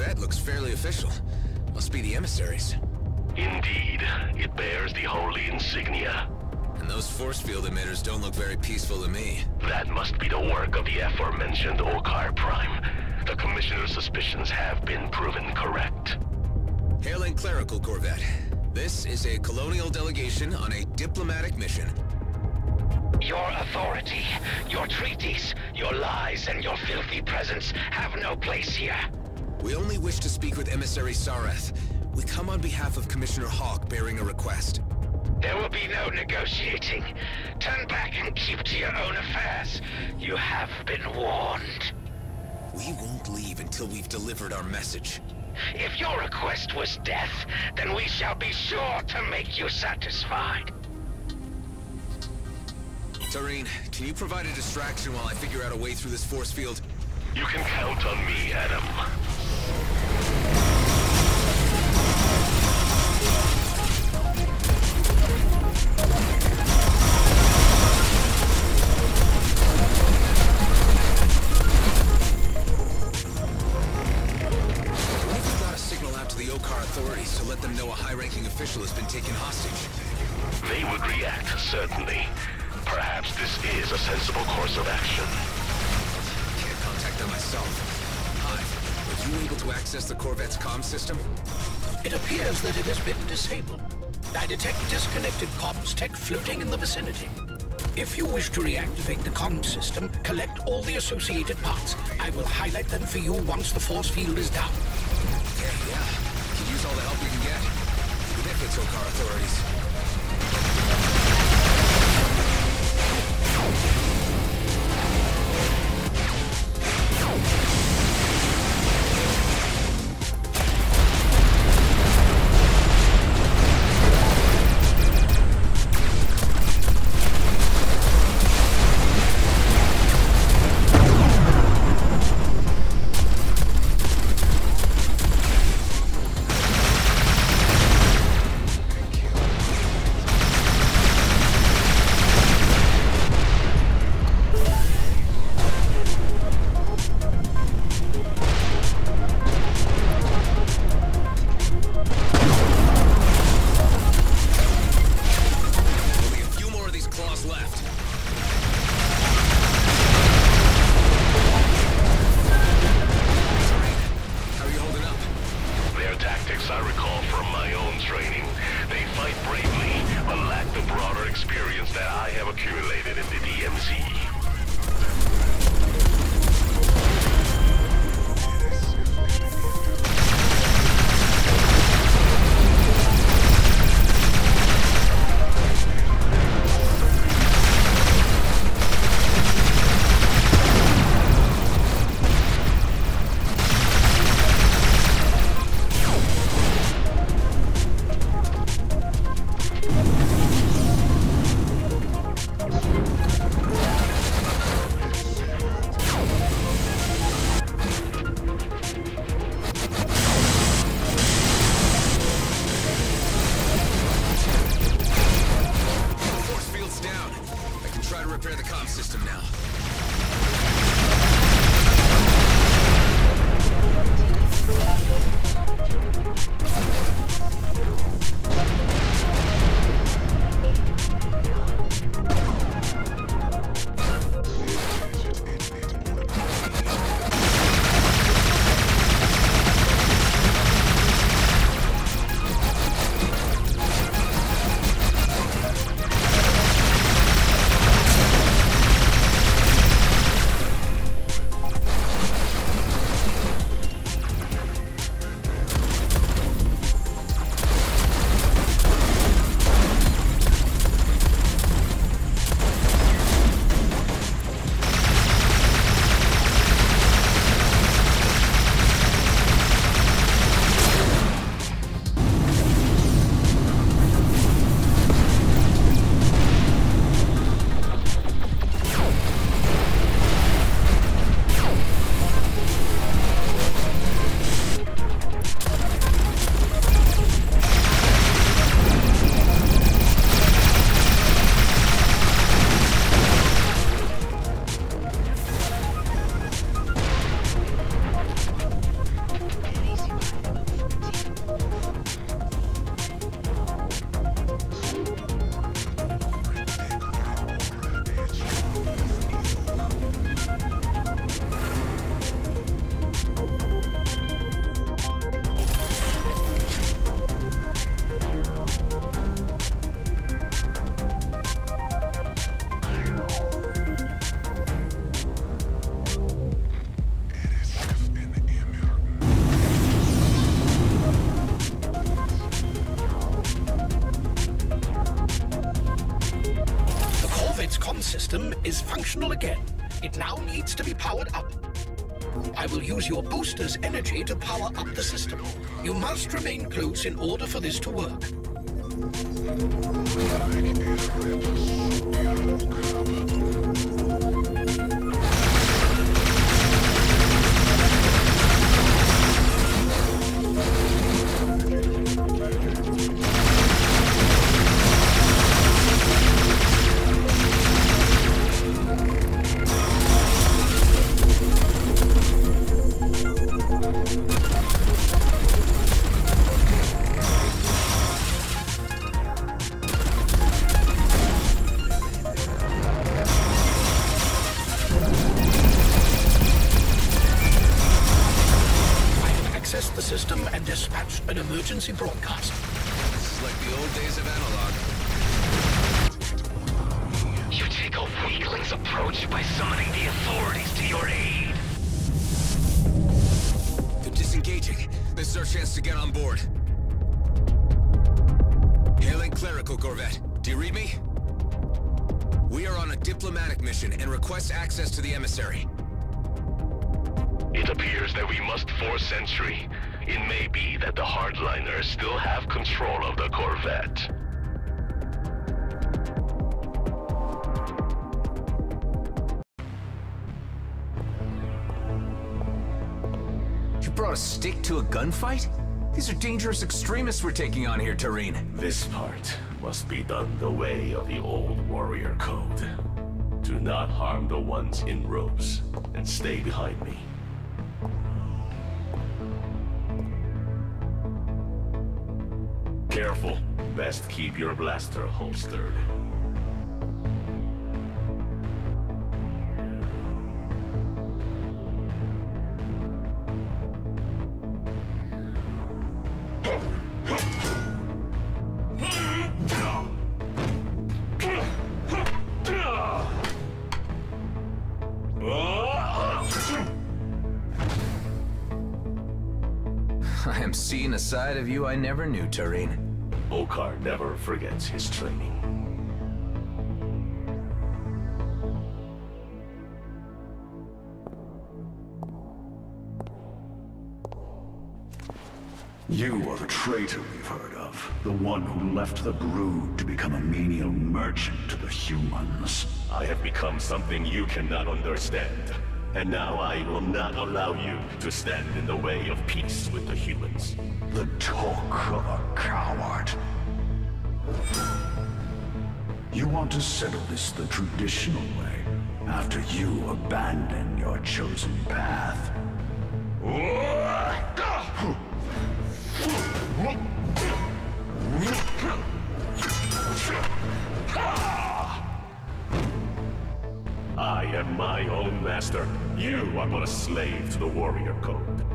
Corvette looks fairly official. Must be the Emissaries. Indeed. It bears the holy insignia. And those force field emitters don't look very peaceful to me. That must be the work of the aforementioned Okar Prime. The Commissioner's suspicions have been proven correct. Hailing Clerical Corvette. This is a colonial delegation on a diplomatic mission. Your authority, your treaties, your lies, and your filthy presence have no place here. We only wish to speak with Emissary Sareth. We come on behalf of Commissioner Hawk bearing a request. There will be no negotiating. Turn back and keep to your own affairs. You have been warned. We won't leave until we've delivered our message. If your request was death, then we shall be sure to make you satisfied. Tareen, can you provide a distraction while I figure out a way through this force field? You can count on me, Adam. Authorities to let them know a high-ranking official has been taken hostage. They would react, certainly. Perhaps this is a sensible course of action. Can't contact them myself. Hi, were you able to access the Corvette's comm system? It appears that it has been disabled. I detect disconnected comms tech floating in the vicinity. If you wish to reactivate the comm system, collect all the associated parts. I will highlight them for you once the force field is down. Okay, yeah. Use all the help we can get, even if it's Okar authorities. operational again. It now needs to be powered up. I will use your booster's energy to power up the system. You must remain close in order for this to work. The system and dispatch an emergency broadcast. This is like the old days of analog. You take a weakling's approach by summoning the authorities to your aid. They're disengaging. This is our chance to get on board. Hailing clerical corvette. Do you read me? We are on a diplomatic mission and request access to the Emissary. It appears that we must force entry. It may be that the hardliners still have control of the corvette. You brought a stick to a gunfight? These are dangerous extremists we're taking on here, Tareen. This part must be done the way of the old warrior code. Do not harm the ones in robes, and stay behind me. Careful. Best keep your blaster holstered. I am seeing a side of you I never knew, Tareen. Okar never forgets his training. You are the traitor we've heard of. The one who left the brood to become a menial merchant to the humans. I have become something you cannot understand. And now I will not allow you to stand in the way of peace with the humans. The talk of a coward. You want to settle this the traditional way, after you abandon your chosen path. I am my own master. You are but a slave to the warrior code.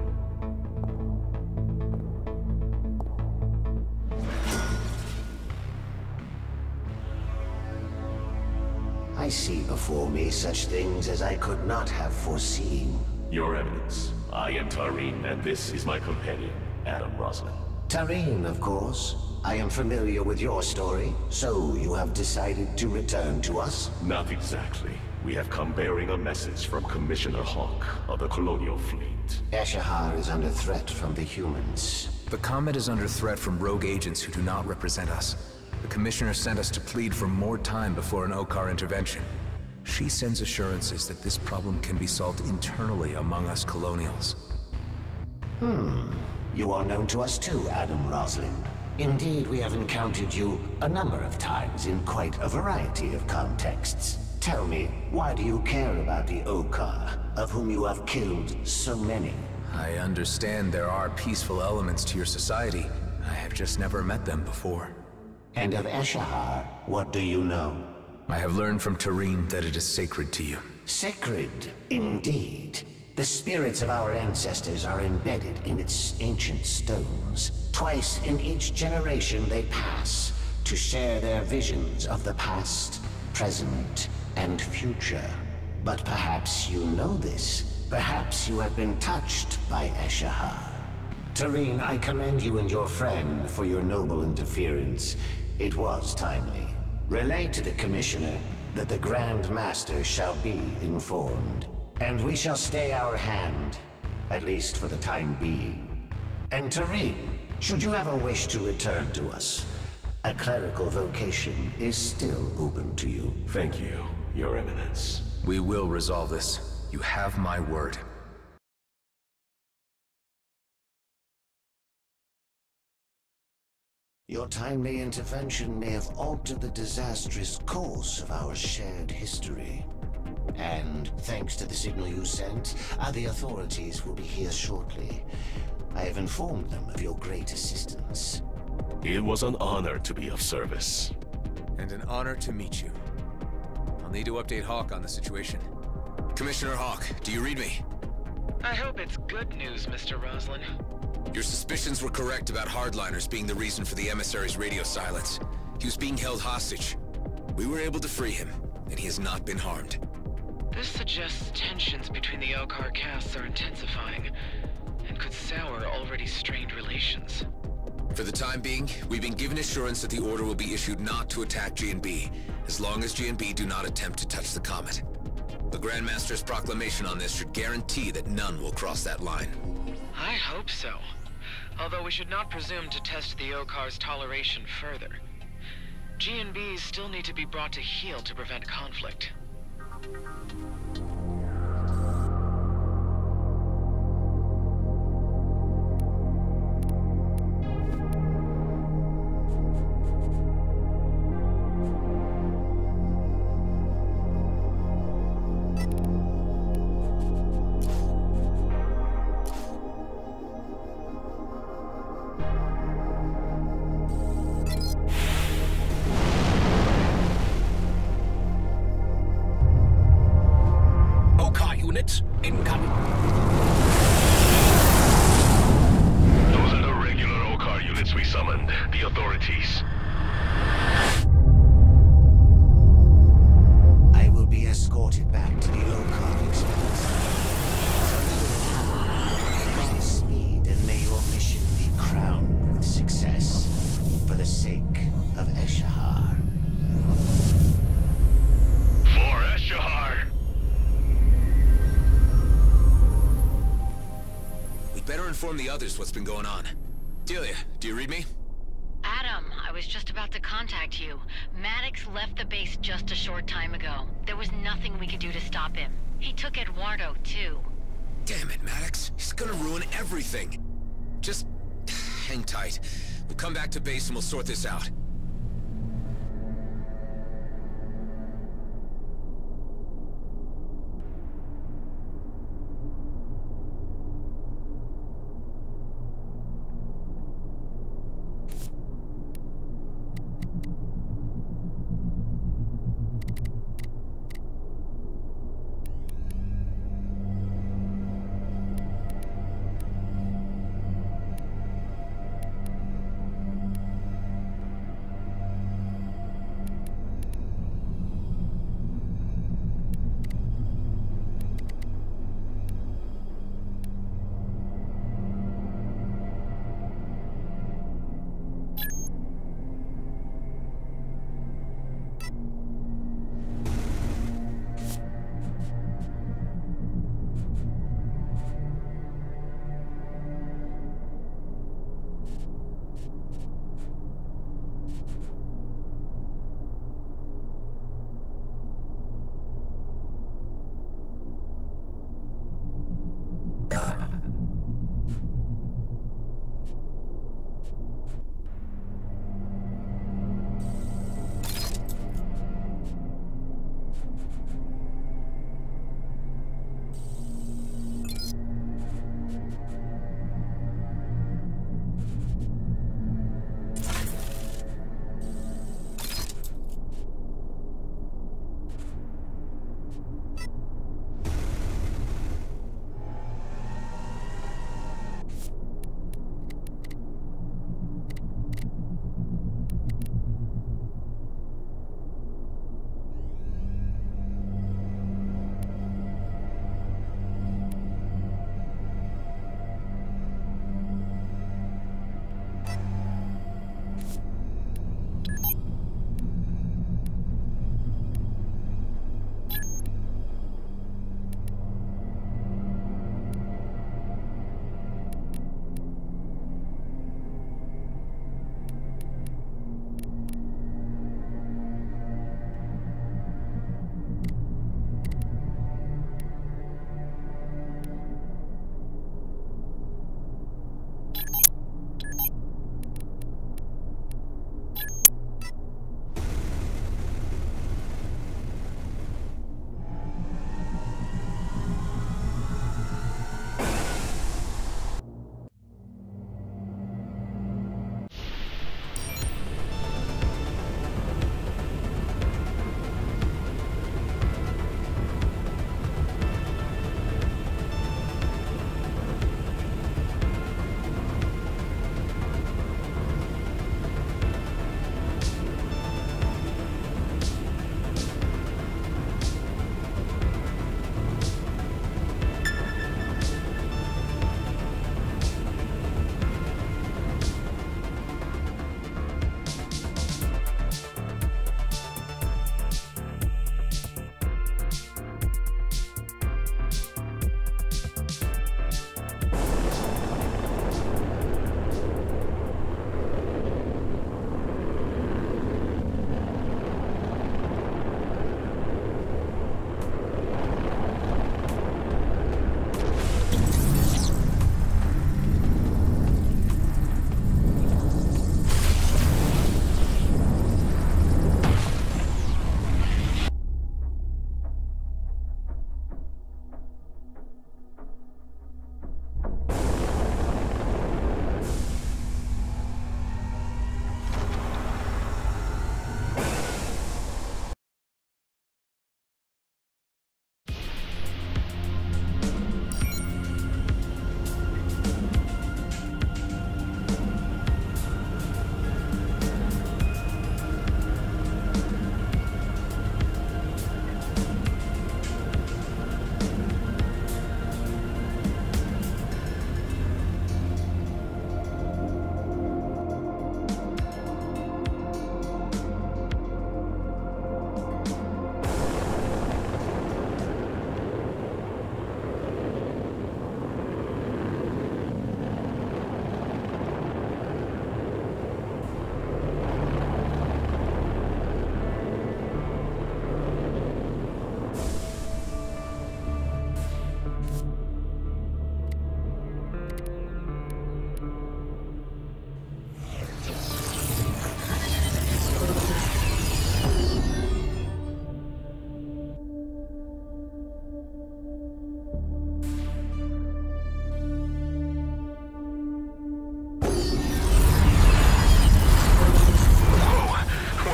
I see before me such things as I could not have foreseen. Your Eminence, I am Tareen, and this is my companion, Adam Roslin. Tareen, of course. I am familiar with your story, so you have decided to return to us? Not exactly. We have come bearing a message from Commissioner Hawk of the Colonial Fleet. Eshahar is under threat from the humans. The Comet is under threat from rogue agents who do not represent us. The Commissioner sent us to plead for more time before an Okar intervention. She sends assurances that this problem can be solved internally among us Colonials. You are known to us too, Adam Roslin. Indeed, we have encountered you a number of times in quite a variety of contexts. Tell me, why do you care about the Okar, of whom you have killed so many? I understand there are peaceful elements to your society. I have just never met them before. And of Eshahar, what do you know? I have learned from Tareen that it is sacred to you. Sacred, indeed. The spirits of our ancestors are embedded in its ancient stones. Twice in each generation they pass to share their visions of the past, present, and future. But perhaps you know this. Perhaps you have been touched by Eshahar. Tareen, I commend you and your friend for your noble interference. It was timely. Relay to the Commissioner that the Grand Master shall be informed, and we shall stay our hand, at least for the time being. And Tarim, should you ever wish to return to us, a clerical vocation is still open to you. Thank you, Your Eminence. We will resolve this. You have my word. Your timely intervention may have altered the disastrous course of our shared history. And thanks to the signal you sent, the authorities will be here shortly. I have informed them of your great assistance. It was an honor to be of service. And an honor to meet you. I'll need to update Hawk on the situation. Commissioner Hawk, do you read me? I hope it's good news, Mr. Roslin. Your suspicions were correct about hardliners being the reason for the Emissary's radio silence. He was being held hostage. We were able to free him, and he has not been harmed. This suggests tensions between the Elcar castes are intensifying, and could sour already strained relations. For the time being, we've been given assurance that the order will be issued not to attack G&B, as long as G&B do not attempt to touch the comet. The Grand Master's proclamation on this should guarantee that none will cross that line. I hope so. Although we should not presume to test the Okar's toleration further. G&Bs still need to be brought to heel to prevent conflict. Incoming. Those are the regular Okar units we summoned. The authorities. I will be escorted back to the Okar expanse. Godspeed, and may your mission be crowned with success for the sake of Eshahar. For Eshahar! Better inform the others what's been going on. Delia, do you read me? Adam, I was just about to contact you. Maddox left the base just a short time ago. There was nothing we could do to stop him. He took Eduardo, too. Damn it, Maddox. He's gonna ruin everything. Just hang tight. We'll come back to base and we'll sort this out.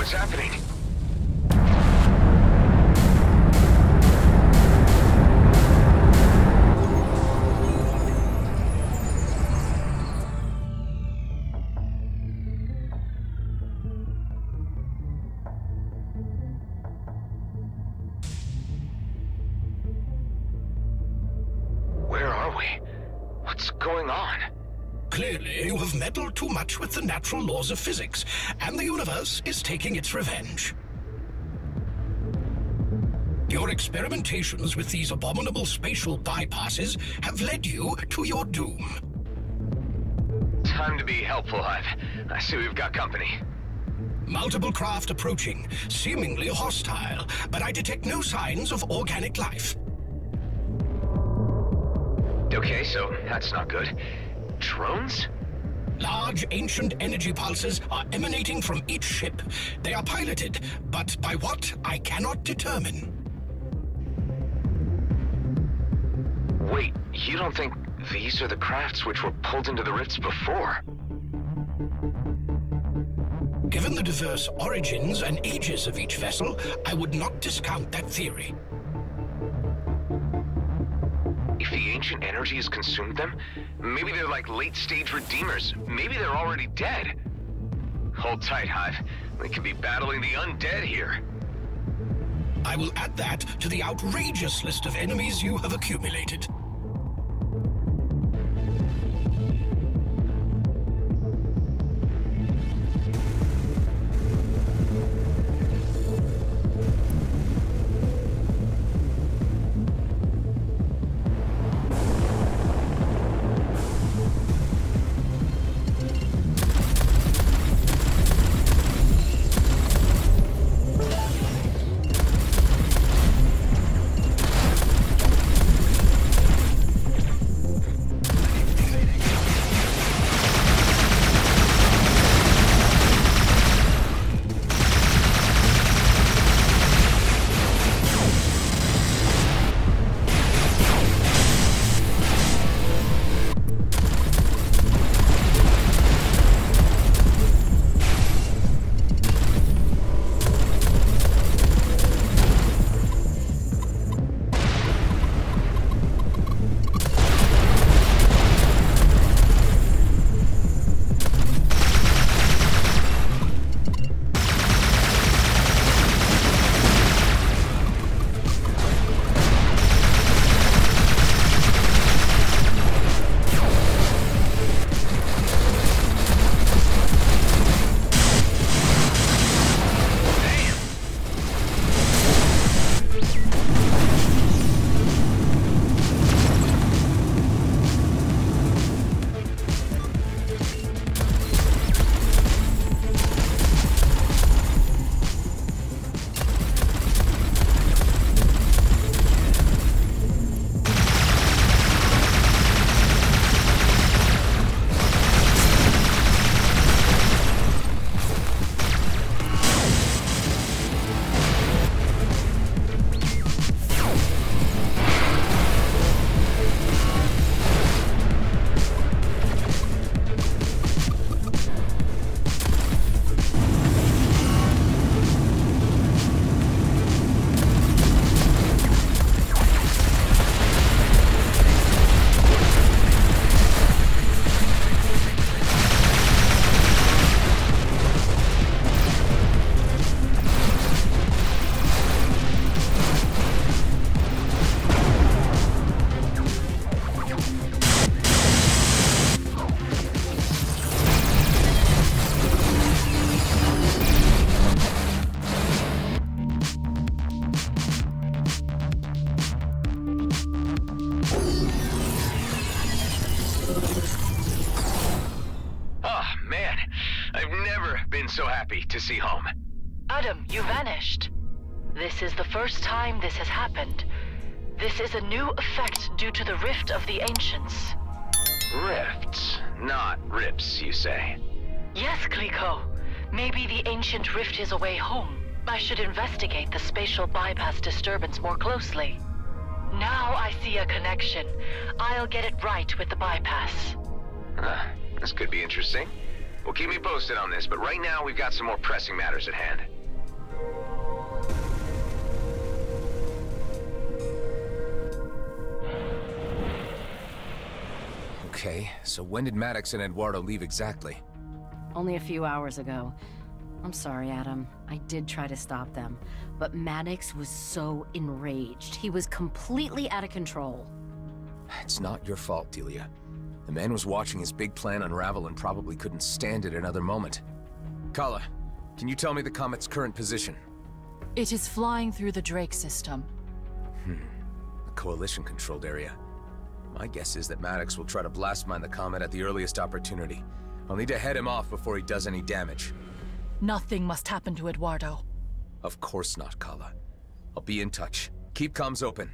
What's happening? Where are we? What's going on? Clearly, you have meddled too much with the natural laws of physics, and the universe is taking its revenge. Your experimentations with these abominable spatial bypasses have led you to your doom. Time to be helpful, Hive. I see we've got company. Multiple craft approaching, seemingly hostile, but I detect no signs of organic life. Okay, so that's not good. Drones? Large, ancient energy pulses are emanating from each ship. They are piloted, but by what, I cannot determine. Wait, you don't think these are the crafts which were pulled into the rifts before? Given the diverse origins and ages of each vessel, I would not discount that theory. If the ancient energy has consumed them, maybe they're like late-stage redeemers. Maybe they're already dead. Hold tight, Hive. We could be battling the undead here. I will add that to the outrageous list of enemies you have accumulated. so happy to see home. Adam, you vanished. This is the first time this has happened. This is a new effect due to the rift of the ancients. Rifts, not rips, you say? Yes, Clico. Maybe the ancient rift is a way home. I should investigate the spatial bypass disturbance more closely. Now I see a connection. I'll get it right with the bypass. This could be interesting. Well, keep me posted on this, but right now we've got some more pressing matters at hand. Okay, so when did Maddox and Eduardo leave exactly? Only a few hours ago. I'm sorry, Adam. I did try to stop them, but Maddox was so enraged. He was completely out of control. It's not your fault, Delia. The man was watching his big plan unravel and probably couldn't stand it another moment. Kala, can you tell me the comet's current position? It is flying through the Drake system. The Coalition-controlled area. My guess is that Maddox will try to blast mine the comet at the earliest opportunity. I'll need to head him off before he does any damage. Nothing must happen to Eduardo. Of course not, Kala. I'll be in touch. Keep comms open.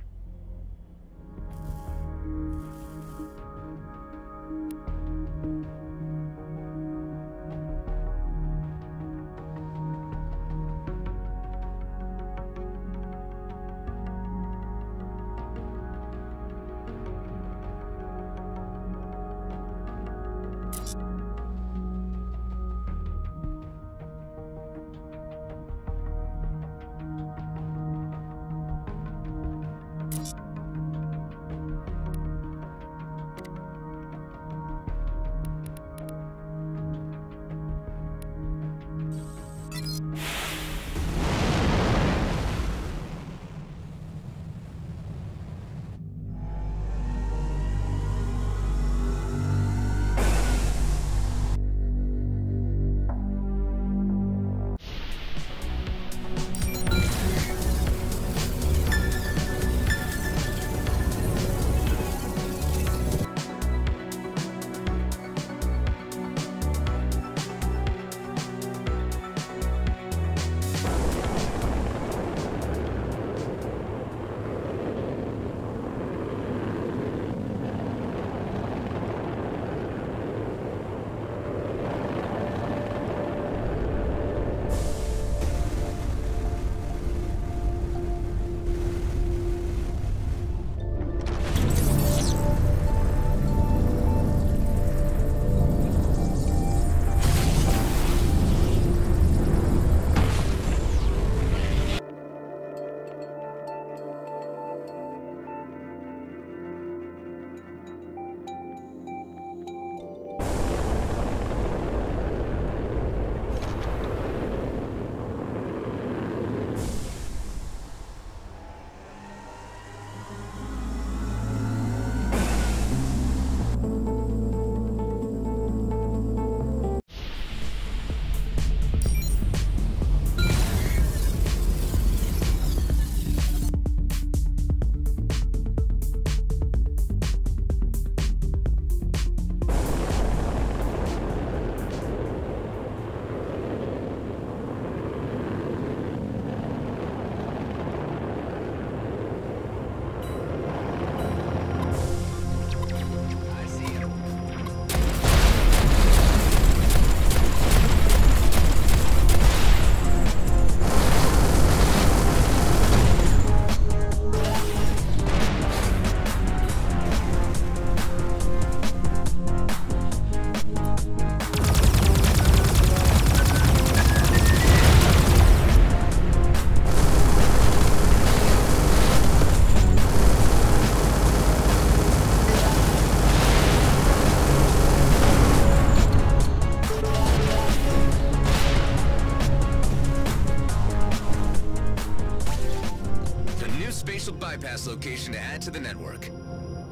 Location to add to the network.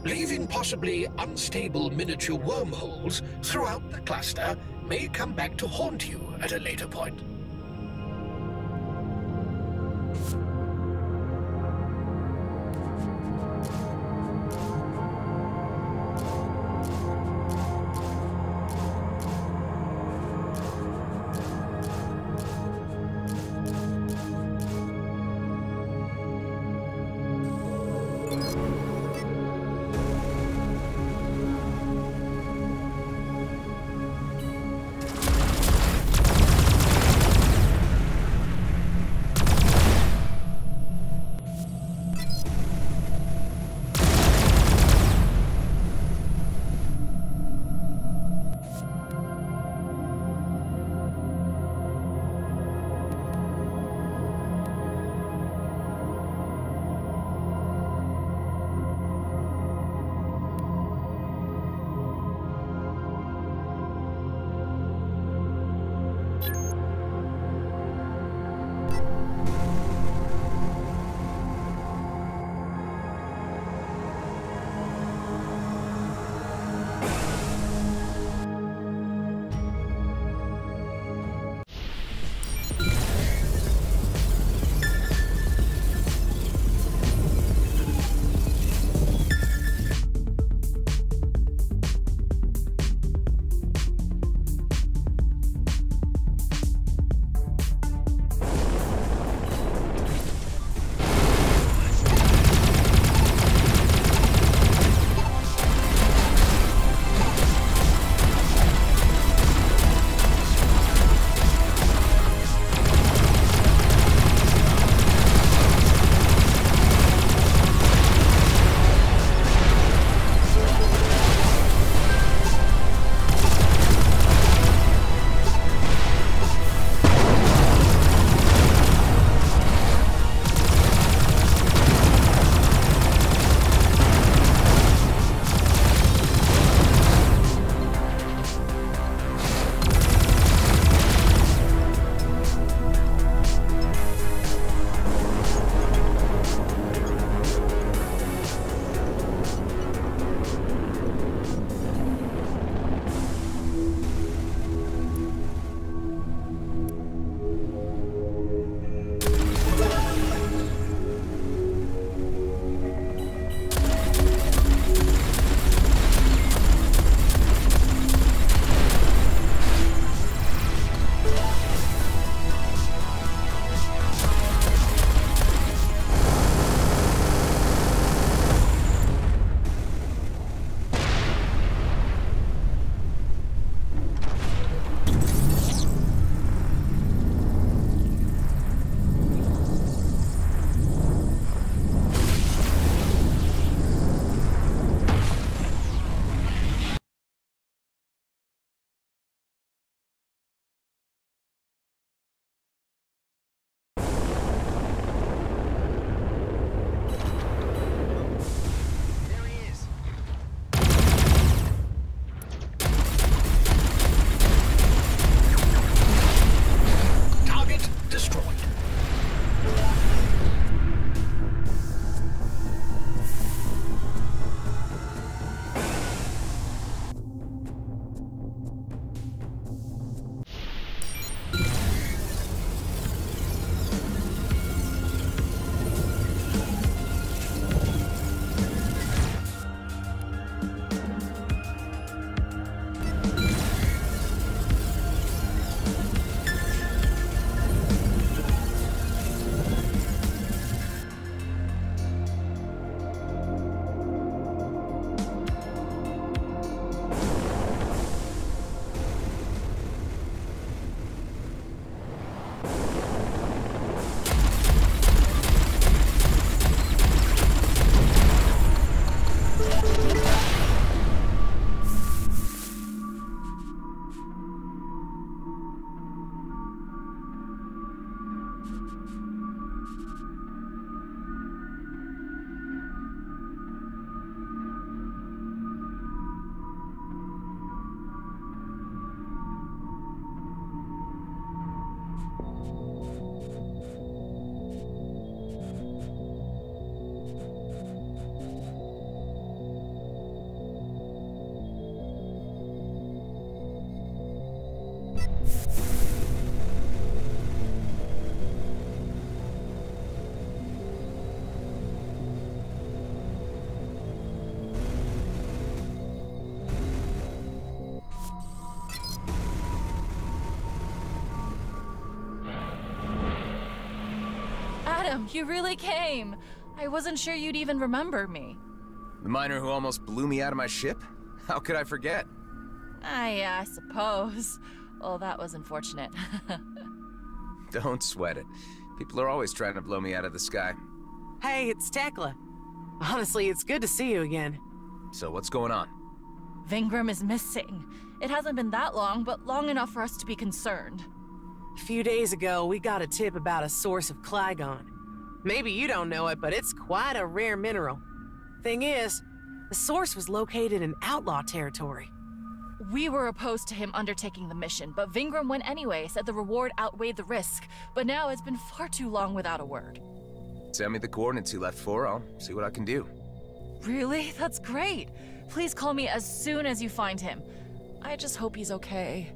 Leaving possibly unstable miniature wormholes throughout the cluster may come back to haunt you at a later point. Adam, you really came. I wasn't sure you'd even remember me. The miner who almost blew me out of my ship? How could I forget? I suppose. Well, that was unfortunate. Don't sweat it. People are always trying to blow me out of the sky. Hey, it's Tekla. Honestly, it's good to see you again. So what's going on? Vingram is missing. It hasn't been that long, but long enough for us to be concerned. A few days ago, we got a tip about a source of Clygon. Maybe you don't know it, but it's quite a rare mineral. Thing is, the source was located in outlaw territory. We were opposed to him undertaking the mission, but Vingram went anyway, said the reward outweighed the risk. But now it's been far too long without a word. Send me the coordinates he left for, I'll see what I can do. Really? That's great. Please call me as soon as you find him. I just hope he's okay.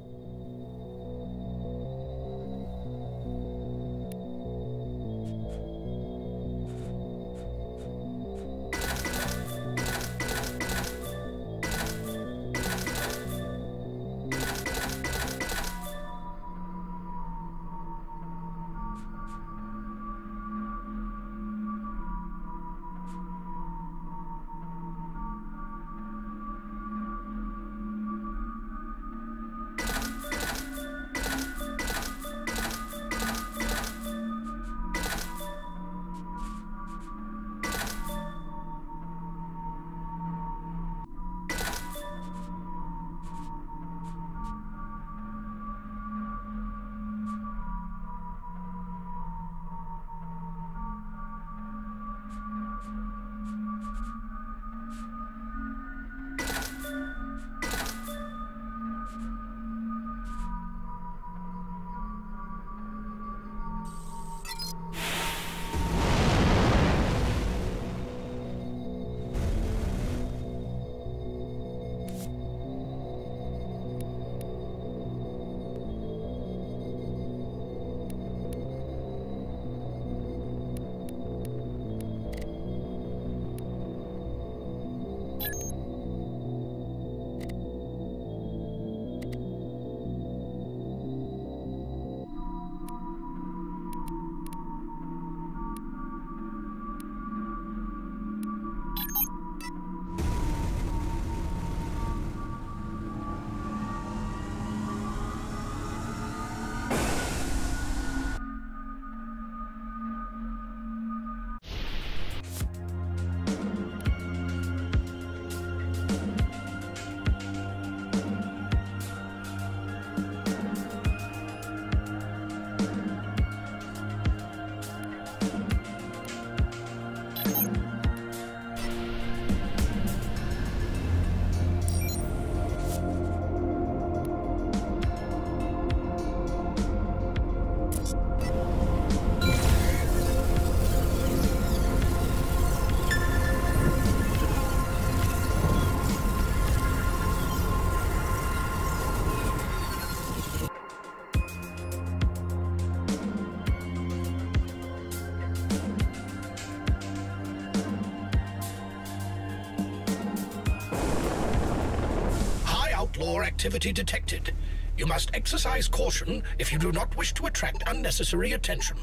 Activity detected. You must exercise caution if you do not wish to attract unnecessary attention.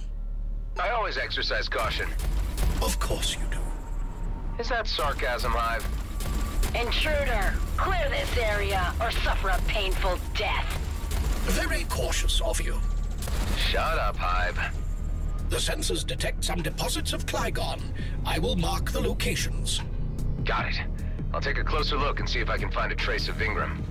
I always exercise caution. Of course you do. Is that sarcasm, Hive? Intruder, clear this area or suffer a painful death. Very cautious of you. Shut up, Hive. The sensors detect some deposits of Clygon. I will mark the locations. Got it. I'll take a closer look and see if I can find a trace of Vingram.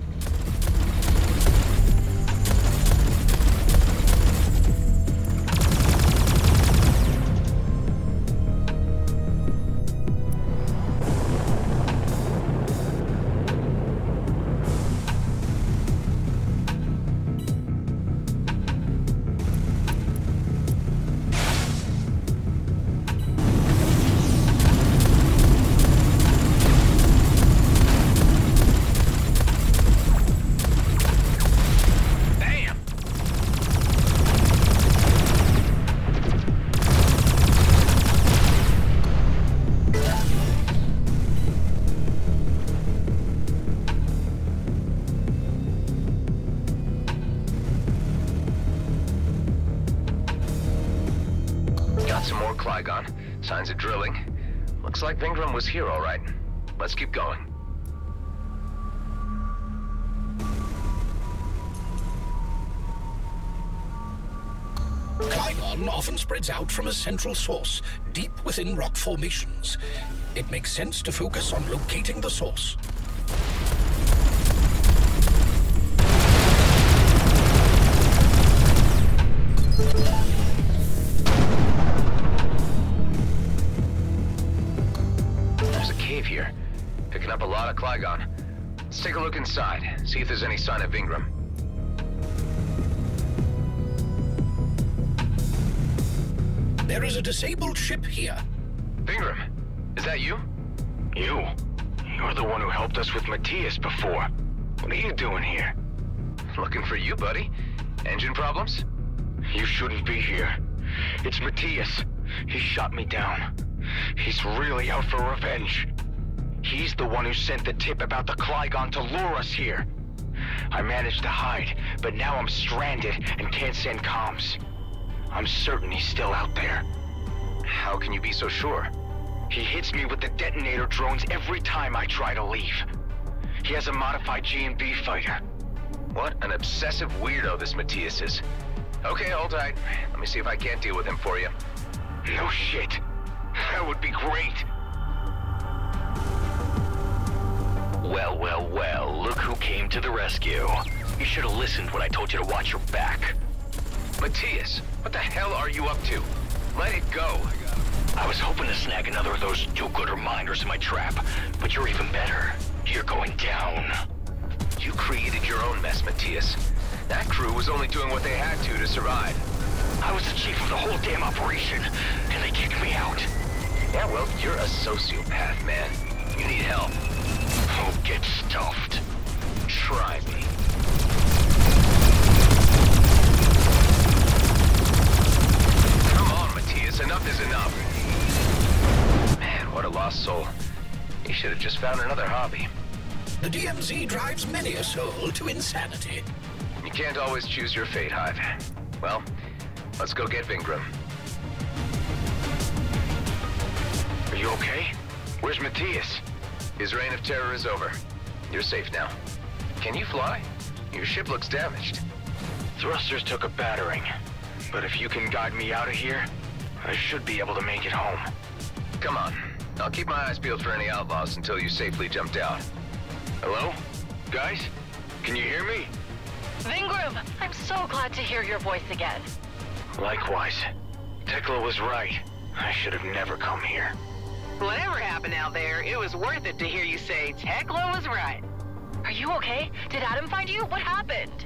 Clygon. Signs of drilling. Looks like Vingram was here all right. Let's keep going. Clygon often spreads out from a central source, deep within rock formations. It makes sense to focus on locating the source. There's a cave here. Picking up a lot of Clygon. Let's take a look inside, see if there's any sign of Vingram. There is a disabled ship here. Vingram, is that you? You? You're the one who helped us with Matthias before. What are you doing here? Looking for you, buddy. Engine problems? You shouldn't be here. It's Matthias. He shot me down. He's really out for revenge. He's the one who sent the tip about the Clygon to lure us here. I managed to hide, but now I'm stranded and can't send comms. I'm certain he's still out there. How can you be so sure? He hits me with the detonator drones every time I try to leave. He has a modified G&B fighter. What an obsessive weirdo this Matthias is. Okay, hold tight. Let me see if I can't deal with him for you. No shit. That would be great. Well, well, well, look who came to the rescue. You should have listened when I told you to watch your back. Matthias, what the hell are you up to? Let it go. I was hoping to snag another of those do-gooder miners in my trap, but you're even better. You're going down. You created your own mess, Matthias. That crew was only doing what they had to survive. I was the chief of the whole damn operation, and they kicked me out. Yeah, well, you're a sociopath, man. You need help. Oh, get stuffed. Try me. Come on, Matthias, enough is enough. Man, what a lost soul. He should have just found another hobby. The DMZ drives many a soul to insanity. You can't always choose your fate, Hive. Well, let's go get Vingram. Are you okay? Where's Matthias? His reign of terror is over. You're safe now. Can you fly? Your ship looks damaged. Thrusters took a battering. But if you can guide me out of here, I should be able to make it home. Come on. I'll keep my eyes peeled for any outlaws until you safely jumped out. Hello? Guys? Can you hear me? Vingram, I'm so glad to hear your voice again. Likewise. Tekla was right. I should have never come here. Whatever happened out there, it was worth it to hear you say Tekla was right. Are you okay? Did Adam find you? What happened?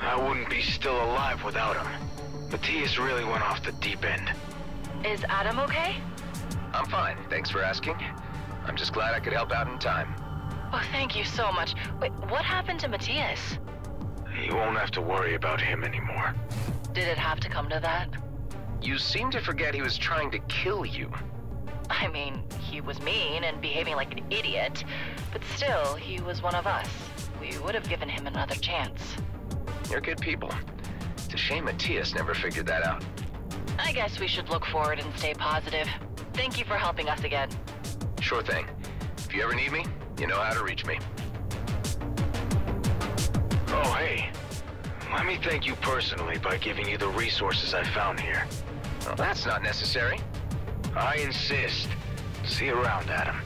I wouldn't be still alive without him. Matthias really went off the deep end. Is Adam okay? I'm fine, thanks for asking. I'm just glad I could help out in time. Oh, thank you so much. Wait, what happened to Matthias? You won't have to worry about him anymore. Did it have to come to that? You seem to forget he was trying to kill you. I mean, he was mean and behaving like an idiot, but still, he was one of us. We would have given him another chance. You're good people. It's a shame Matthias never figured that out. I guess we should look forward and stay positive. Thank you for helping us again. Sure thing. If you ever need me, you know how to reach me. Oh, hey. Let me thank you personally by giving you the resources I found here. Well, that's not necessary. I insist. See you around, Adam.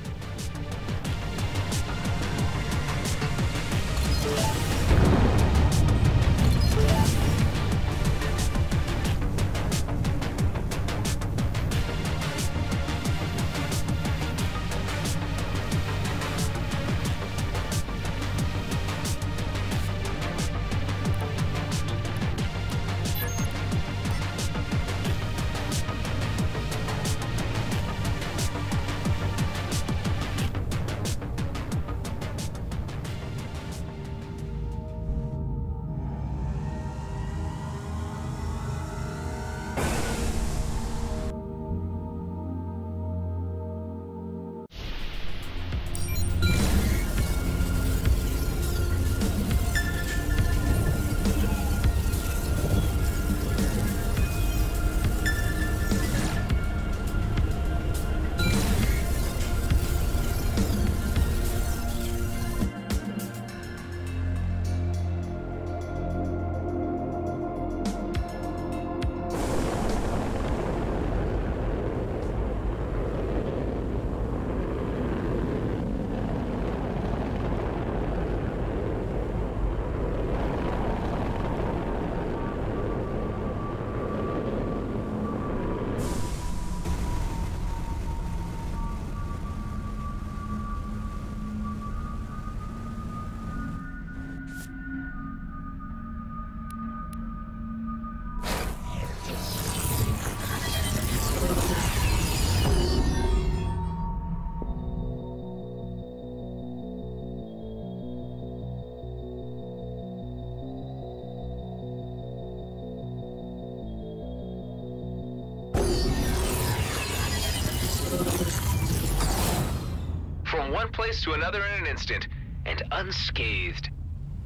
one place to another in an instant, and unscathed.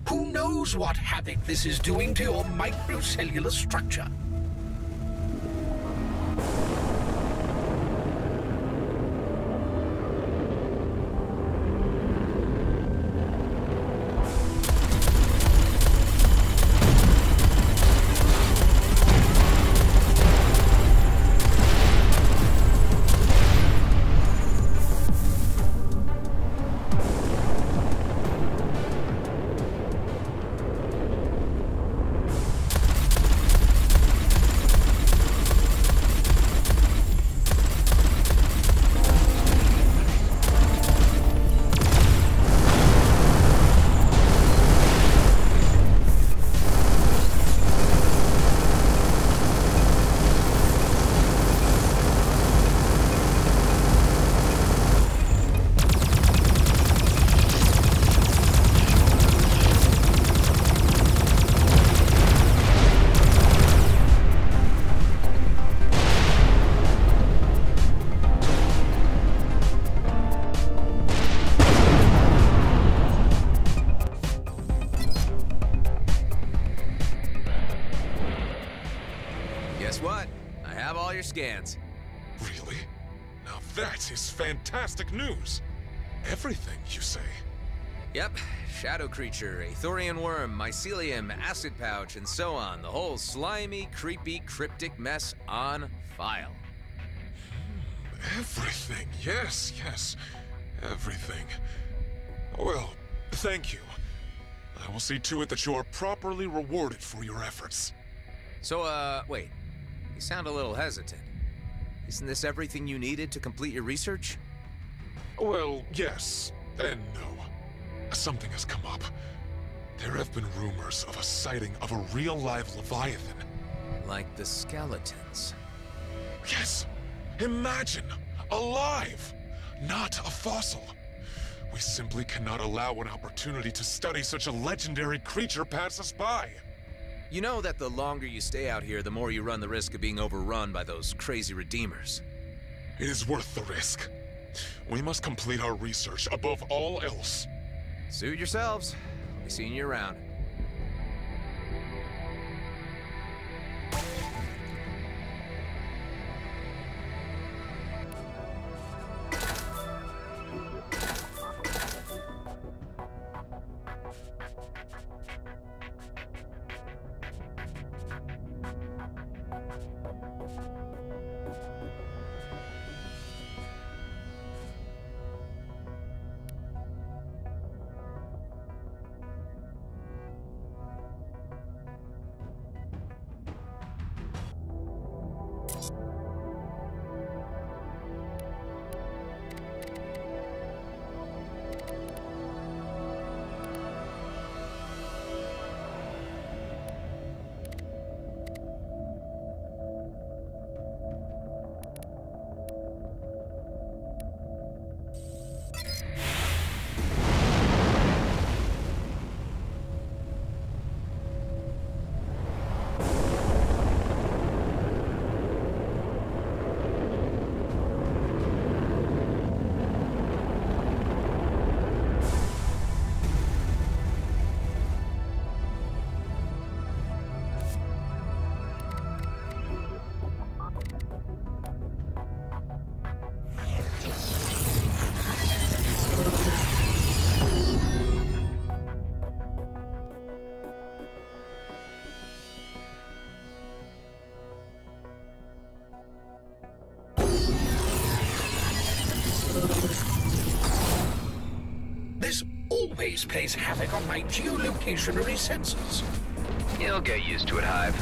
Who knows what havoc this is doing to your microcellular structure? Guess what? I have all your scans. Really? Now that is fantastic news. Everything, you say? Yep. Shadow creature, Aethorian worm, mycelium, acid pouch, and so on. The whole slimy, creepy, cryptic mess on file. Everything. Yes, yes. Everything. Well, thank you. I will see to it that you are properly rewarded for your efforts. So, wait. You sound a little hesitant. Isn't this everything you needed to complete your research? Well, yes and no. Something has come up. There have been rumors of a sighting of a real live Leviathan. Like the skeletons. Yes! Imagine! Alive! Not a fossil. We simply cannot allow an opportunity to study such a legendary creature pass us by. You know that the longer you stay out here, the more you run the risk of being overrun by those crazy redeemers. It is worth the risk. We must complete our research above all else. Suit yourselves. I'll be seeing you around. This always plays havoc on my geolocationary sensors. You'll get used to it, Hive.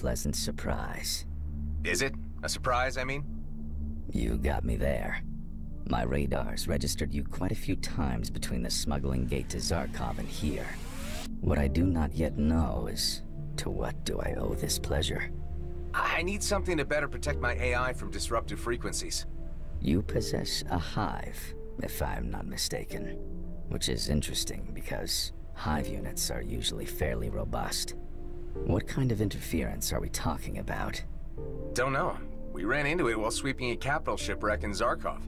pleasant surprise. Is it? A surprise, I mean? You got me there. My radars registered you quite a few times between the smuggling gate to Zarkov and here. What I do not yet know is, to what do I owe this pleasure? I need something to better protect my AI from disruptive frequencies. You possess a hive, if I'm not mistaken. Which is interesting, because hive units are usually fairly robust. What kind of interference are we talking about? Don't know. We ran into it while sweeping a capital shipwreck in Zarkov.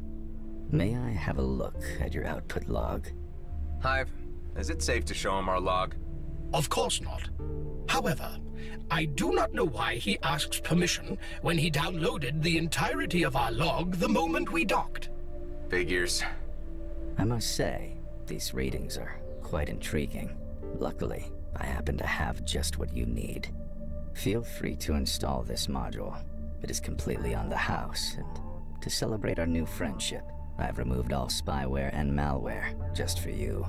May I have a look at your output log? Hive, is it safe to show him our log? Of course not. However, I do not know why he asks permission when he downloaded the entirety of our log the moment we docked. Figures. I must say, these readings are quite intriguing. Luckily, I happen to have just what you need. Feel free to install this module. It is completely on the house, and to celebrate our new friendship, I've removed all spyware and malware, just for you.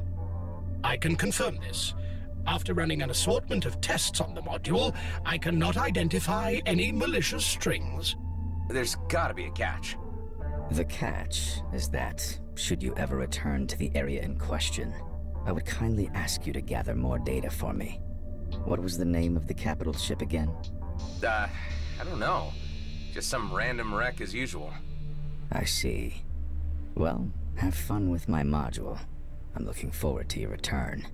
I can confirm this. After running an assortment of tests on the module, I cannot identify any malicious strings. There's gotta be a catch. The catch is that, should you ever return to the area in question, I would kindly ask you to gather more data for me. What was the name of the capital ship again? I don't know. Just some random wreck as usual. I see. Well, have fun with my module. I'm looking forward to your return.